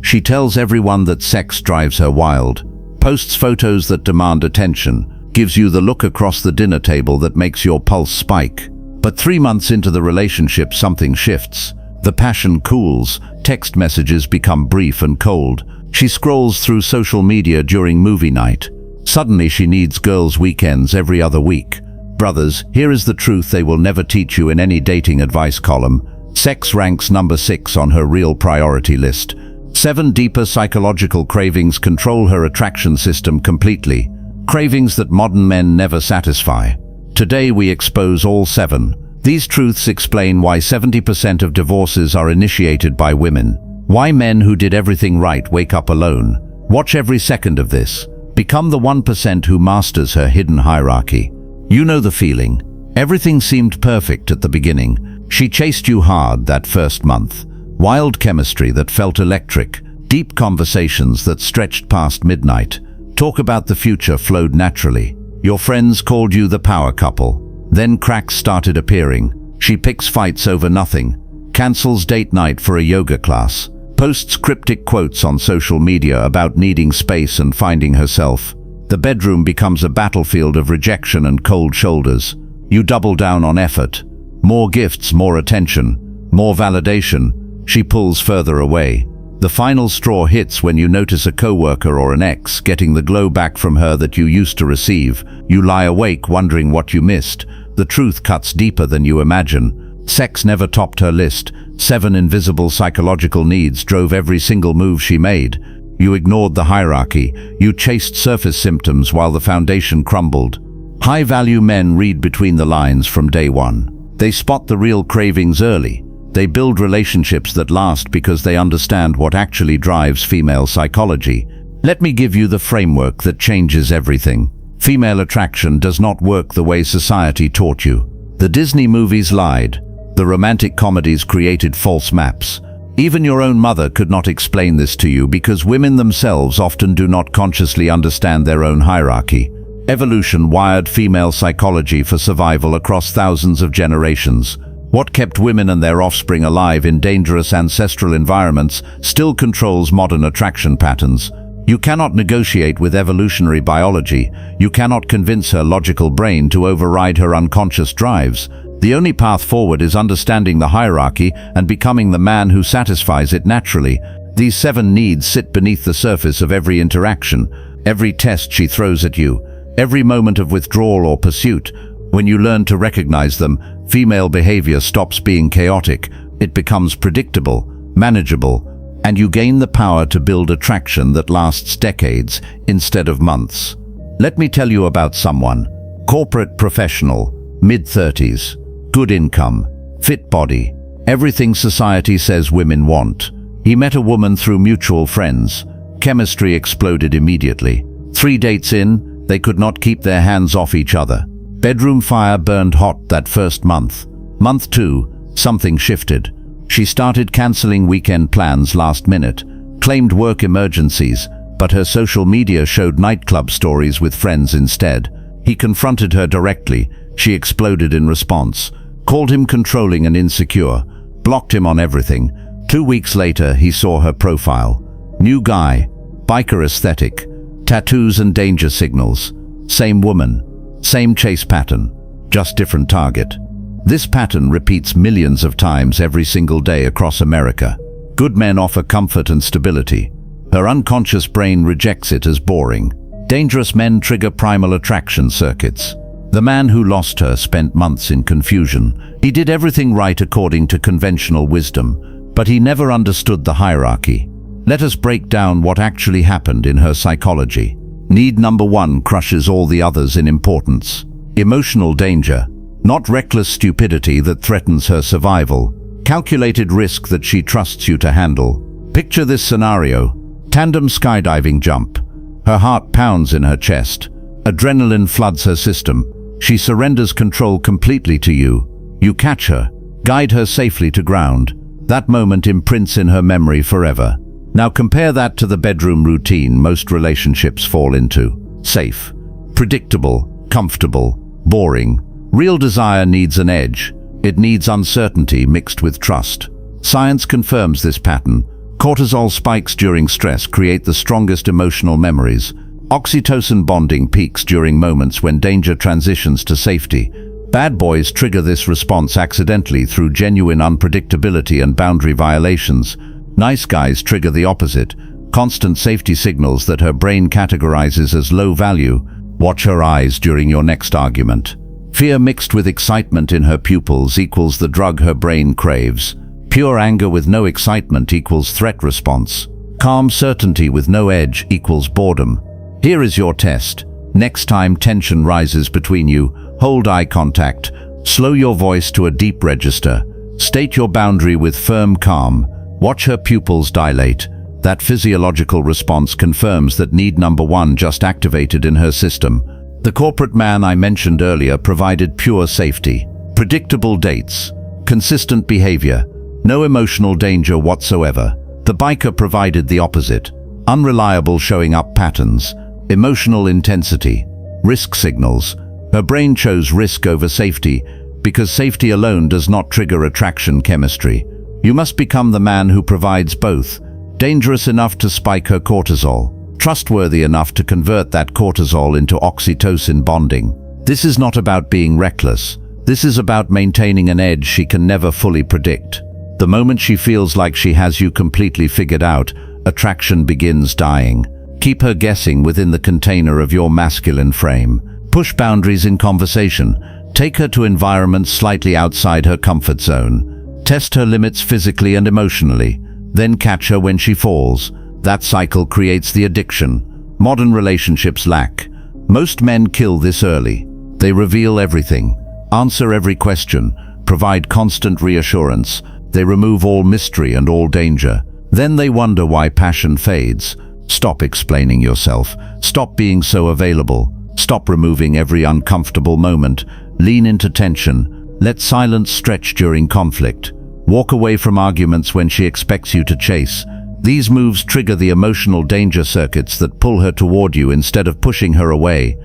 She tells everyone that sex drives her wild, posts photos that demand attention, gives you the look across the dinner table that makes your pulse spike. But 3 months into the relationship, something shifts. The passion cools, text messages become brief and cold. She scrolls through social media during movie night. Suddenly she needs girls' weekends every other week. Brothers, here is the truth they will never teach you in any dating advice column. Sex ranks number 6 on her real priority list. 7 deeper psychological cravings control her attraction system completely. Cravings that modern men never satisfy. Today we expose all 7. These truths explain why 70% of divorces are initiated by women. Why men who did everything right wake up alone. Watch every second of this. Become the 1% who masters her hidden hierarchy. You know the feeling. Everything seemed perfect at the beginning. She chased you hard that first month. Wild chemistry that felt electric. Deep conversations that stretched past midnight. Talk about the future flowed naturally. Your friends called you the power couple. Then cracks started appearing. She picks fights over nothing. Cancels date night for a yoga class. Posts cryptic quotes on social media about needing space and finding herself. The bedroom becomes a battlefield of rejection and cold shoulders. You double down on effort. More gifts, more attention, more validation. She pulls further away. The final straw hits when you notice a coworker or an ex getting the glow back from her that you used to receive. You lie awake wondering what you missed. The truth cuts deeper than you imagine. Sex never topped her list. 7 invisible psychological needs drove every single move she made. You ignored the hierarchy. You chased surface symptoms while the foundation crumbled. High-value men read between the lines from day one. They spot the real cravings early. They build relationships that last because they understand what actually drives female psychology. Let me give you the framework that changes everything. Female attraction does not work the way society taught you. The Disney movies lied. The romantic comedies created false maps. Even your own mother could not explain this to you because women themselves often do not consciously understand their own hierarchy. Evolution wired female psychology for survival across thousands of generations. What kept women and their offspring alive in dangerous ancestral environments still controls modern attraction patterns. You cannot negotiate with evolutionary biology. You cannot convince her logical brain to override her unconscious drives. The only path forward is understanding the hierarchy and becoming the man who satisfies it naturally. These 7 needs sit beneath the surface of every interaction, every test she throws at you, every moment of withdrawal or pursuit. When you learn to recognize them, female behavior stops being chaotic. It becomes predictable, manageable, and you gain the power to build attraction that lasts decades instead of months. Let me tell you about someone. Corporate professional, mid-30s, good income, fit body, everything society says women want. He met a woman through mutual friends. Chemistry exploded immediately. 3 dates in, they could not keep their hands off each other. Bedroom fire burned hot that first month. Month 2, something shifted. She started canceling weekend plans last minute, claimed work emergencies, but her social media showed nightclub stories with friends instead. He confronted her directly. She exploded in response, called him controlling and insecure, blocked him on everything. 2 weeks later, he saw her profile. New guy, biker aesthetic, tattoos and danger signals. Same woman, same chase pattern, just different target. This pattern repeats millions of times every single day across America. Good men offer comfort and stability. Her unconscious brain rejects it as boring. Dangerous men trigger primal attraction circuits. The man who lost her spent months in confusion. He did everything right according to conventional wisdom, but he never understood the hierarchy. Let us break down what actually happened in her psychology. Need number 1 crushes all the others in importance. Emotional danger, not reckless stupidity that threatens her survival. Calculated risk that she trusts you to handle. Picture this scenario. Tandem skydiving jump. Her heart pounds in her chest. Adrenaline floods her system. She surrenders control completely to you. You catch her, guide her safely to ground. That moment imprints in her memory forever. Now compare that to the bedroom routine most relationships fall into. Safe, predictable, comfortable, boring. Real desire needs an edge. It needs uncertainty mixed with trust. Science confirms this pattern. Cortisol spikes during stress create the strongest emotional memories. Oxytocin bonding peaks during moments when danger transitions to safety. Bad boys trigger this response accidentally through genuine unpredictability and boundary violations. Nice guys trigger the opposite, constant safety signals that her brain categorizes as low value. Watch her eyes during your next argument. Fear mixed with excitement in her pupils equals the drug her brain craves. Pure anger with no excitement equals threat response. Calm certainty with no edge equals boredom. Here is your test. Next time tension rises between you, hold eye contact, slow your voice to a deep register, state your boundary with firm calm, watch her pupils dilate. That physiological response confirms that need number 1 just activated in her system. The corporate man I mentioned earlier provided pure safety, predictable dates, consistent behavior, no emotional danger whatsoever. The biker provided the opposite, unreliable showing up patterns, emotional intensity, risk signals. Her brain chose risk over safety because safety alone does not trigger attraction chemistry. You must become the man who provides both. Dangerous enough to spike her cortisol, trustworthy enough to convert that cortisol into oxytocin bonding. This is not about being reckless. This is about maintaining an edge she can never fully predict. The moment she feels like she has you completely figured out, attraction begins dying. Keep her guessing within the container of your masculine frame. Push boundaries in conversation. Take her to environments slightly outside her comfort zone. Test her limits physically and emotionally. Then catch her when she falls. That cycle creates the addiction modern relationships lack. Most men kill this early. They reveal everything, answer every question, provide constant reassurance. They remove all mystery and all danger. Then they wonder why passion fades. Stop explaining yourself. Stop being so available. Stop removing every uncomfortable moment. Lean into tension. Let silence stretch during conflict. Walk away from arguments when she expects you to chase. These moves trigger the emotional danger circuits that pull her toward you instead of pushing her away.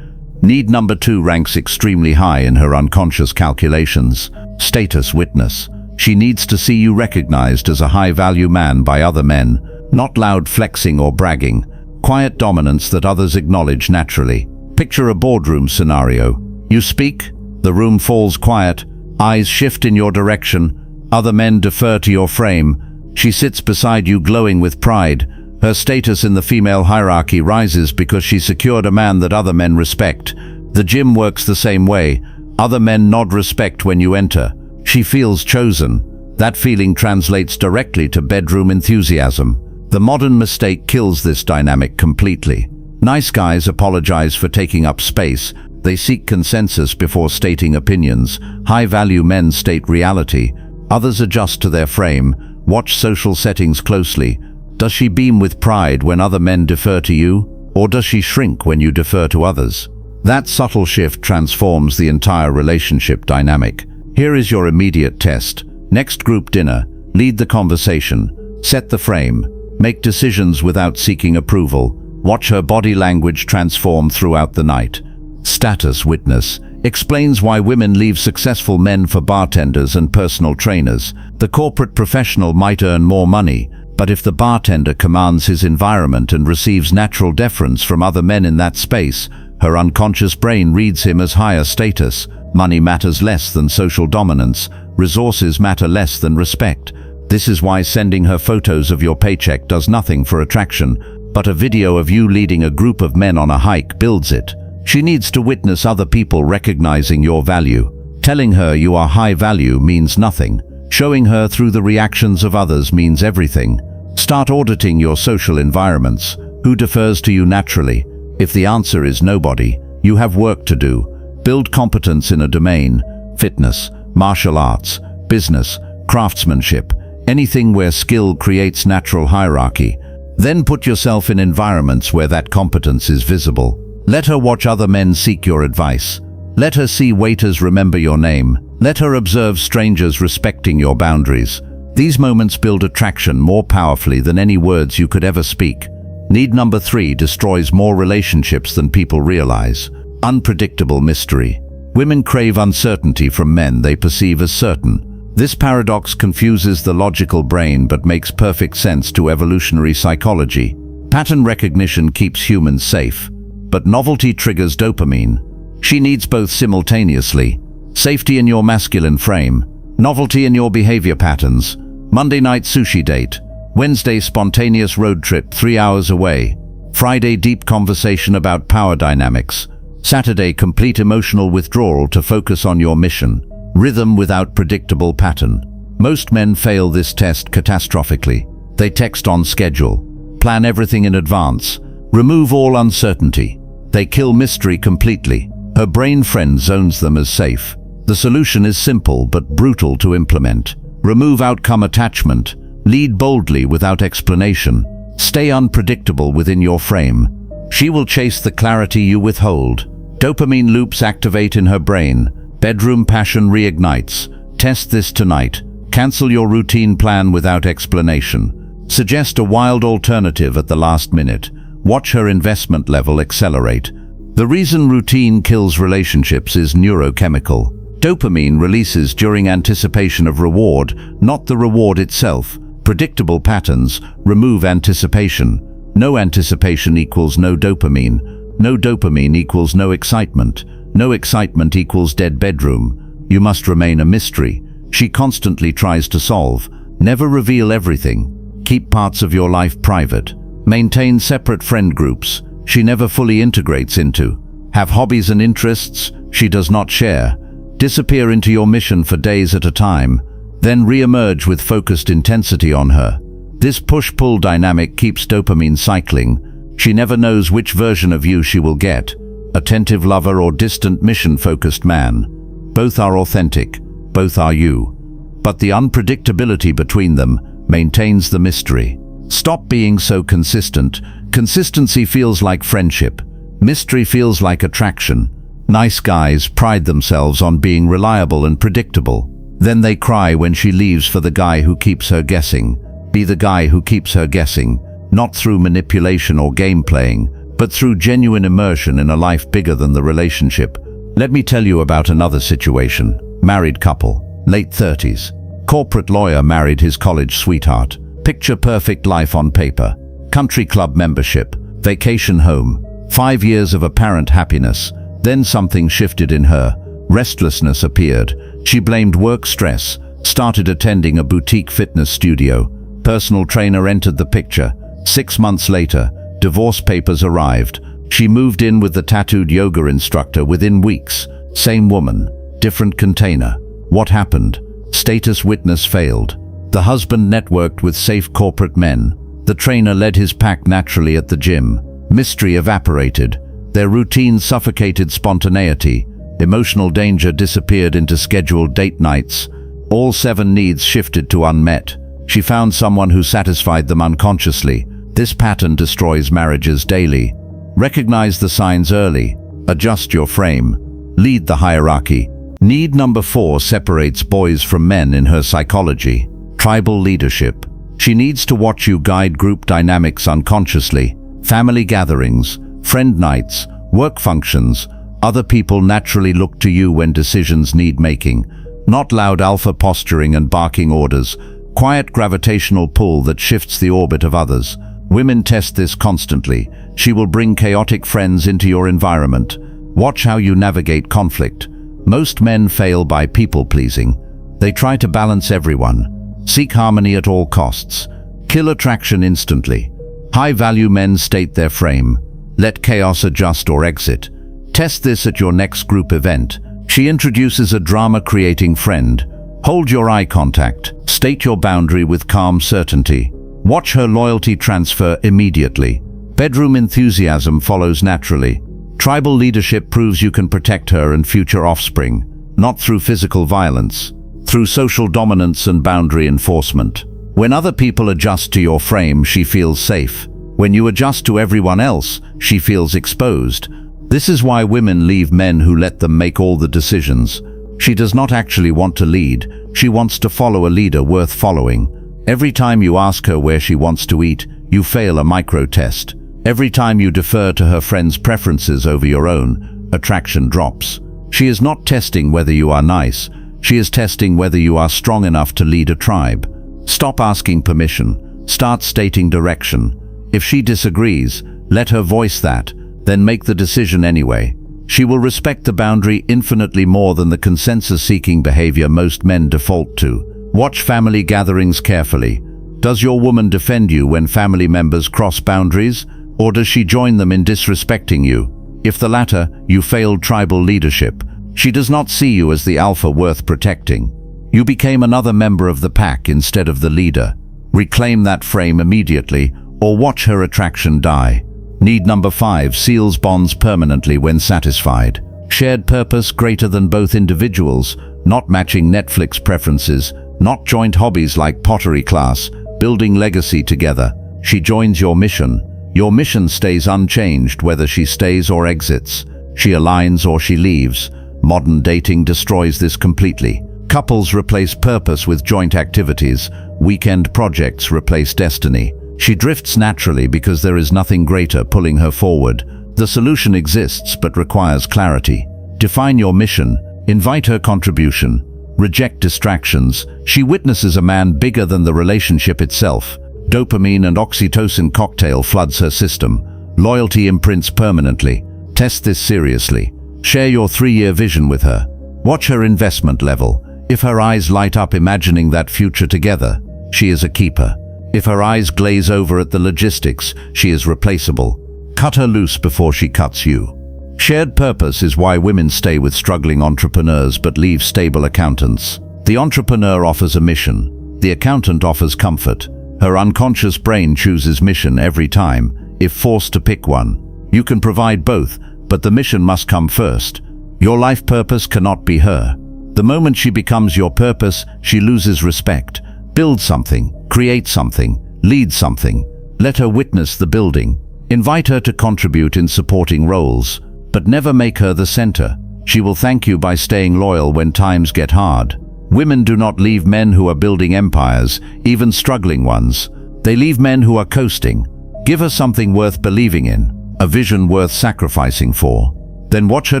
Need number 2 ranks extremely high in her unconscious calculations. Status witness. She needs to see you recognized as a high-value man by other men, not loud flexing or bragging. Quiet dominance that others acknowledge naturally. Picture a boardroom scenario. You speak, the room falls quiet, eyes shift in your direction, other men defer to your frame. She sits beside you glowing with pride. Her status in the female hierarchy rises because she secured a man that other men respect. The gym works the same way. Other men nod respect when you enter. She feels chosen. That feeling translates directly to bedroom enthusiasm. The modern mistake kills this dynamic completely. Nice guys apologize for taking up space. They seek consensus before stating opinions. High-value men state reality. Others adjust to their frame. Watch social settings closely. Does she beam with pride when other men defer to you? Or does she shrink when you defer to others? That subtle shift transforms the entire relationship dynamic. Here is your immediate test. Next group dinner. Lead the conversation. Set the frame. Make decisions without seeking approval. Watch her body language transform throughout the night. Status witness. Explains why women leave successful men for bartenders and personal trainers. The corporate professional might earn more money, but if the bartender commands his environment and receives natural deference from other men in that space, her unconscious brain reads him as higher status. Money matters less than social dominance. Resources matter less than respect. This is why sending her photos of your paycheck does nothing for attraction, but a video of you leading a group of men on a hike builds it. She needs to witness other people recognizing your value. Telling her you are high value means nothing. Showing her through the reactions of others means everything. Start auditing your social environments. Who defers to you naturally? If the answer is nobody, you have work to do. Build competence in a domain. Fitness, martial arts, business, craftsmanship, anything where skill creates natural hierarchy. Then put yourself in environments where that competence is visible. Let her watch other men seek your advice. Let her see waiters remember your name. Let her observe strangers respecting your boundaries. These moments build attraction more powerfully than any words you could ever speak. Need number 3 destroys more relationships than people realize. Unpredictable mystery. Women crave uncertainty from men they perceive as certain. This paradox confuses the logical brain but makes perfect sense to evolutionary psychology. Pattern recognition keeps humans safe, but novelty triggers dopamine. She needs both simultaneously. Safety in your masculine frame, novelty in your behavior patterns. Monday night sushi date, Wednesday spontaneous road trip 3 hours away, Friday deep conversation about power dynamics, Saturday complete emotional withdrawal to focus on your mission. Rhythm without predictable pattern. Most men fail this test catastrophically. They text on schedule, plan everything in advance, remove all uncertainty. They kill mystery completely. Her brain friend zones them as safe. The solution is simple but brutal to implement. Remove outcome attachment. Lead boldly without explanation. Stay unpredictable within your frame. She will chase the clarity you withhold. Dopamine loops activate in her brain. Bedroom passion reignites. Test this tonight. Cancel your routine plan without explanation. Suggest a wild alternative at the last minute. Watch her investment level accelerate. The reason routine kills relationships is neurochemical. Dopamine releases during anticipation of reward, not the reward itself. Predictable patterns remove anticipation. No anticipation equals no dopamine. No dopamine equals no excitement. No excitement equals dead bedroom. You must remain a mystery. She constantly tries to solve. Never reveal everything. Keep parts of your life private. Maintain separate friend groups she never fully integrates into. Have hobbies and interests she does not share. Disappear into your mission for days at a time, then re-emerge with focused intensity on her. This push-pull dynamic keeps dopamine cycling. She never knows which version of you she will get. Attentive lover or distant mission-focused man. Both are authentic, both are you. But the unpredictability between them maintains the mystery. Stop being so consistent. Consistency feels like friendship. Mystery feels like attraction. Nice guys pride themselves on being reliable and predictable. Then they cry when she leaves for the guy who keeps her guessing. Be the guy who keeps her guessing, not through manipulation or game playing, but through genuine immersion in a life bigger than the relationship. Let me tell you about another situation. Married couple, late 30s. Corporate lawyer married his college sweetheart. Picture perfect life on paper. Country club membership, vacation home, 5 years of apparent happiness. Then something shifted in her. Restlessness appeared. She blamed work stress, started attending a boutique fitness studio. Personal trainer entered the picture. 6 months later, divorce papers arrived. She moved in with the tattooed yoga instructor within weeks. Same woman, different container. What happened? Status witness failed. The husband networked with safe corporate men. The trainer led his pack naturally at the gym. Mystery evaporated. Their routine suffocated spontaneity. Emotional danger disappeared into scheduled date nights. All 7 needs shifted to unmet. She found someone who satisfied them unconsciously. This pattern destroys marriages daily. Recognize the signs early. Adjust your frame. Lead the hierarchy. Need number 4 separates boys from men in her psychology. Tribal leadership. She needs to watch you guide group dynamics unconsciously. Family gatherings, friend nights, work functions. Other people naturally look to you when decisions need making. Not loud alpha posturing and barking orders. Quiet gravitational pull that shifts the orbit of others. Women test this constantly. She will bring chaotic friends into your environment. Watch how you navigate conflict. Most men fail by people-pleasing. They try to balance everyone. Seek harmony at all costs. Kill attraction instantly. High-value men state their frame. Let chaos adjust or exit. Test this at your next group event. She introduces a drama-creating friend. Hold your eye contact. State your boundary with calm certainty. Watch her loyalty transfer immediately. Bedroom enthusiasm follows naturally. Tribal leadership proves you can protect her and future offspring, not through physical violence, through social dominance and boundary enforcement. When other people adjust to your frame, she feels safe. When you adjust to everyone else, she feels exposed. This is why women leave men who let them make all the decisions. She does not actually want to lead. She wants to follow a leader worth following. Every time you ask her where she wants to eat, you fail a micro-test. Every time you defer to her friends' preferences over your own, attraction drops. She is not testing whether you are nice. She is testing whether you are strong enough to lead a tribe. Stop asking permission. Start stating direction. If she disagrees, let her voice that, then make the decision anyway. She will respect the boundary infinitely more than the consensus-seeking behavior most men default to. Watch family gatherings carefully. Does your woman defend you when family members cross boundaries, or does she join them in disrespecting you? If the latter, you failed tribal leadership. She does not see you as the alpha worth protecting. You became another member of the pack instead of the leader. Reclaim that frame immediately, or watch her attraction die. Need number 5 seals bonds permanently when satisfied. Shared purpose greater than both individuals, not matching Netflix preferences, not joint hobbies like pottery class, building legacy together. She joins your mission. Your mission stays unchanged whether she stays or exits. She aligns or she leaves. Modern dating destroys this completely. Couples replace purpose with joint activities. Weekend projects replace destiny. She drifts naturally because there is nothing greater pulling her forward. The solution exists but requires clarity. Define your mission. Invite her contribution. Reject distractions. She witnesses a man bigger than the relationship itself. Dopamine and oxytocin cocktail floods her system. Loyalty imprints permanently. Test this seriously. Share your 3-year vision with her. Watch her investment level. If her eyes light up imagining that future together, she is a keeper. If her eyes glaze over at the logistics, she is replaceable. Cut her loose before she cuts you. Shared purpose is why women stay with struggling entrepreneurs but leave stable accountants. The entrepreneur offers a mission. The accountant offers comfort. Her unconscious brain chooses mission every time, if forced to pick one. You can provide both, but the mission must come first. Your life purpose cannot be her. The moment she becomes your purpose, she loses respect. Build something, create something, lead something. Let her witness the building. Invite her to contribute in supporting roles, but never make her the center. She will thank you by staying loyal when times get hard. Women do not leave men who are building empires, even struggling ones. They leave men who are coasting. Give her something worth believing in, a vision worth sacrificing for. Then watch her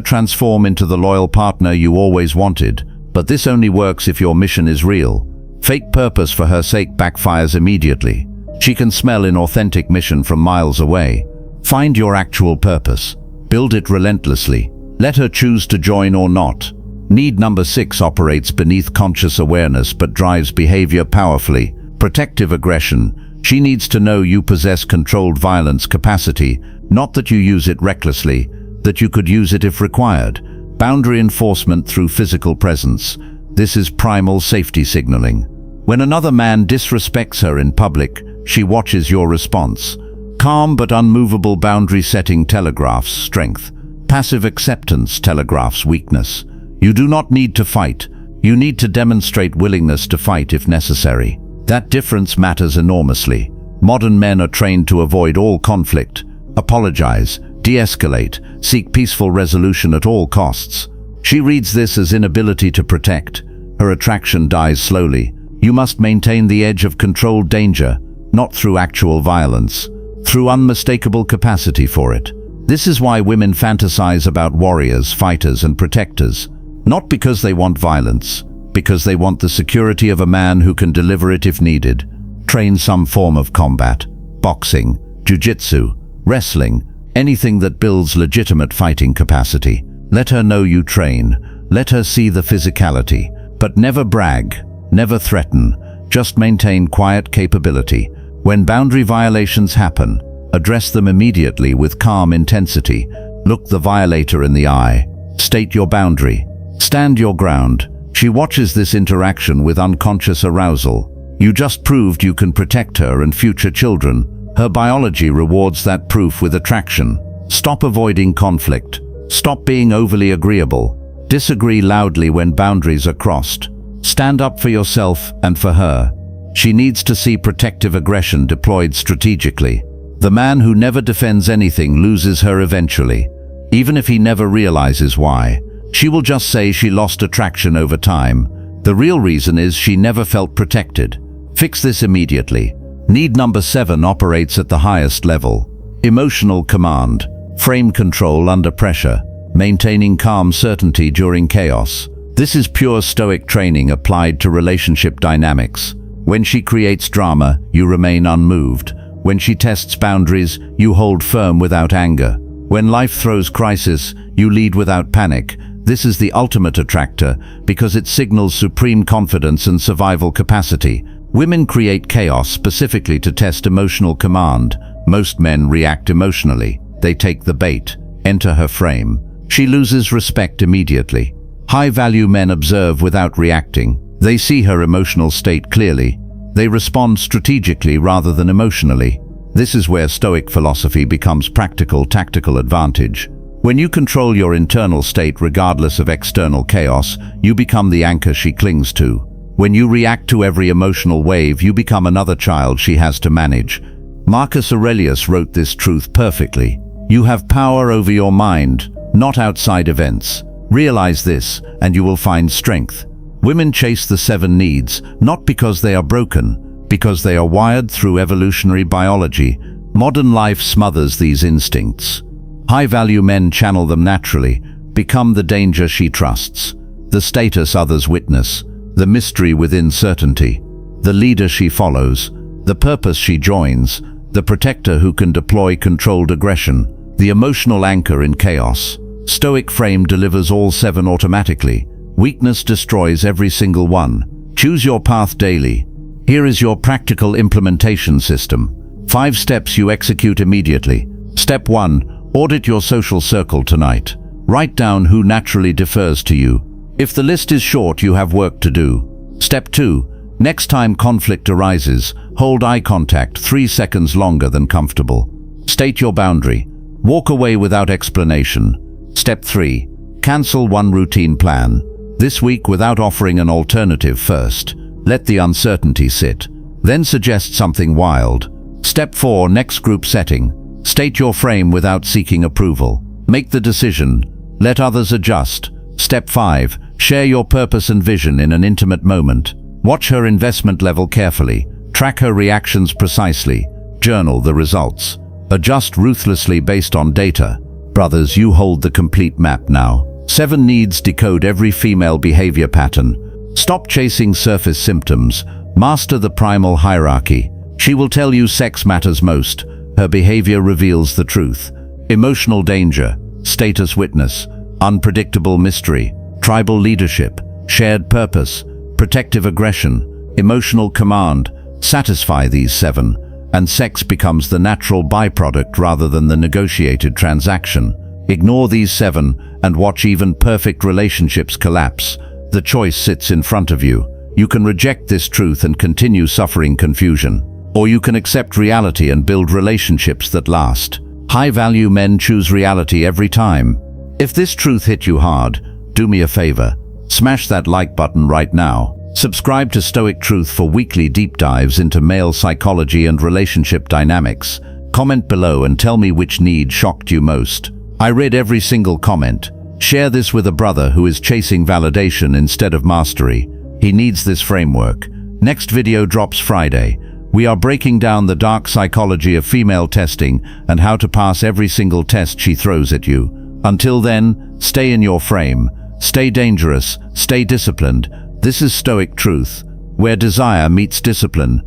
transform into the loyal partner you always wanted. But this only works if your mission is real. Fake purpose for her sake backfires immediately. She can smell inauthentic mission from miles away. Find your actual purpose. Build it relentlessly. Let her choose to join or not. Need number 6 operates beneath conscious awareness but drives behavior powerfully. Protective aggression. She needs to know you possess controlled violence capacity, not that you use it recklessly, that you could use it if required. Boundary enforcement through physical presence. This is primal safety signaling. When another man disrespects her in public, she watches your response. Calm but unmovable boundary setting telegraphs strength. Passive acceptance telegraphs weakness. You do not need to fight. You need to demonstrate willingness to fight if necessary. That difference matters enormously. Modern men are trained to avoid all conflict. Apologize, de-escalate, seek peaceful resolution at all costs. She reads this as inability to protect. Her attraction dies slowly. You must maintain the edge of controlled danger, not through actual violence, through unmistakable capacity for it. This is why women fantasize about warriors, fighters, and protectors. Not because they want violence, because they want the security of a man who can deliver it if needed. Train some form of combat, boxing, jiu-jitsu, wrestling, anything that builds legitimate fighting capacity. Let her know you train. Let her see the physicality. But never brag, never threaten. Just maintain quiet capability. When boundary violations happen, address them immediately with calm intensity. Look the violator in the eye. State your boundary. Stand your ground. She watches this interaction with unconscious arousal. You just proved you can protect her and future children. Her biology rewards that proof with attraction. Stop avoiding conflict. Stop being overly agreeable. Disagree loudly when boundaries are crossed. Stand up for yourself and for her. She needs to see protective aggression deployed strategically. The man who never defends anything loses her eventually, even if he never realizes why. She will just say she lost attraction over time. The real reason is she never felt protected. Fix this immediately. Need number 7 operates at the highest level. Emotional command. Frame control under pressure. Maintaining calm certainty during chaos. This is pure Stoic training applied to relationship dynamics. When she creates drama, you remain unmoved. When she tests boundaries, you hold firm without anger. When life throws crisis, you lead without panic. This is the ultimate attractor because it signals supreme confidence and survival capacity. Women create chaos specifically to test emotional command. Most men react emotionally. They take the bait, enter her frame. She loses respect immediately. High-value men observe without reacting. They see her emotional state clearly. They respond strategically rather than emotionally. This is where Stoic philosophy becomes practical, tactical advantage. When you control your internal state regardless of external chaos, you become the anchor she clings to. When you react to every emotional wave, you become another child she has to manage. Marcus Aurelius wrote this truth perfectly. You have power over your mind, not outside events. Realize this, and you will find strength. Women chase the 7 needs, not because they are broken, because they are wired through evolutionary biology. Modern life smothers these instincts. High-value men channel them naturally, become the danger she trusts, the status others witness, the mystery within certainty, the leader she follows, the purpose she joins, the protector who can deploy controlled aggression, the emotional anchor in chaos. Stoic frame delivers all 7 automatically. Weakness destroys every single one. Choose your path daily. Here is your practical implementation system. 5 steps you execute immediately. Step 1. Audit your social circle tonight. Write down who naturally defers to you. If the list is short, you have work to do. Step 2. Next time conflict arises, hold eye contact 3 seconds longer than comfortable. State your boundary. Walk away without explanation. Step 3. Cancel one routine plan. This week without offering an alternative first. Let the uncertainty sit. Then suggest something wild. Step 4. Next group setting. State your frame without seeking approval. Make the decision. Let others adjust. Step 5. Share your purpose and vision in an intimate moment. Watch her investment level carefully. Track her reactions precisely. Journal the results. Adjust ruthlessly based on data. Brothers, you hold the complete map now. 7 needs decode every female behavior pattern. Stop chasing surface symptoms. Master the primal hierarchy. She will tell you sex matters most. Her behavior reveals the truth. Emotional danger, status witness, unpredictable mystery, tribal leadership, shared purpose, protective aggression, emotional command. Satisfy these 7. And sex becomes the natural byproduct rather than the negotiated transaction. Ignore these 7 and watch even perfect relationships collapse. The choice sits in front of you. You can reject this truth and continue suffering confusion. Or you can accept reality and build relationships that last. High-value men choose reality every time. If this truth hit you hard, do me a favor. Smash that like button right now. Subscribe to Stoic Truth for weekly deep dives into male psychology and relationship dynamics. Comment below and tell me which need shocked you most. I read every single comment. Share this with a brother who is chasing validation instead of mastery. He needs this framework. Next video drops Friday. We are breaking down the dark psychology of female testing and how to pass every single test she throws at you. Until then, stay in your frame. Stay dangerous. Stay disciplined. This is Stoic Truth, where desire meets discipline,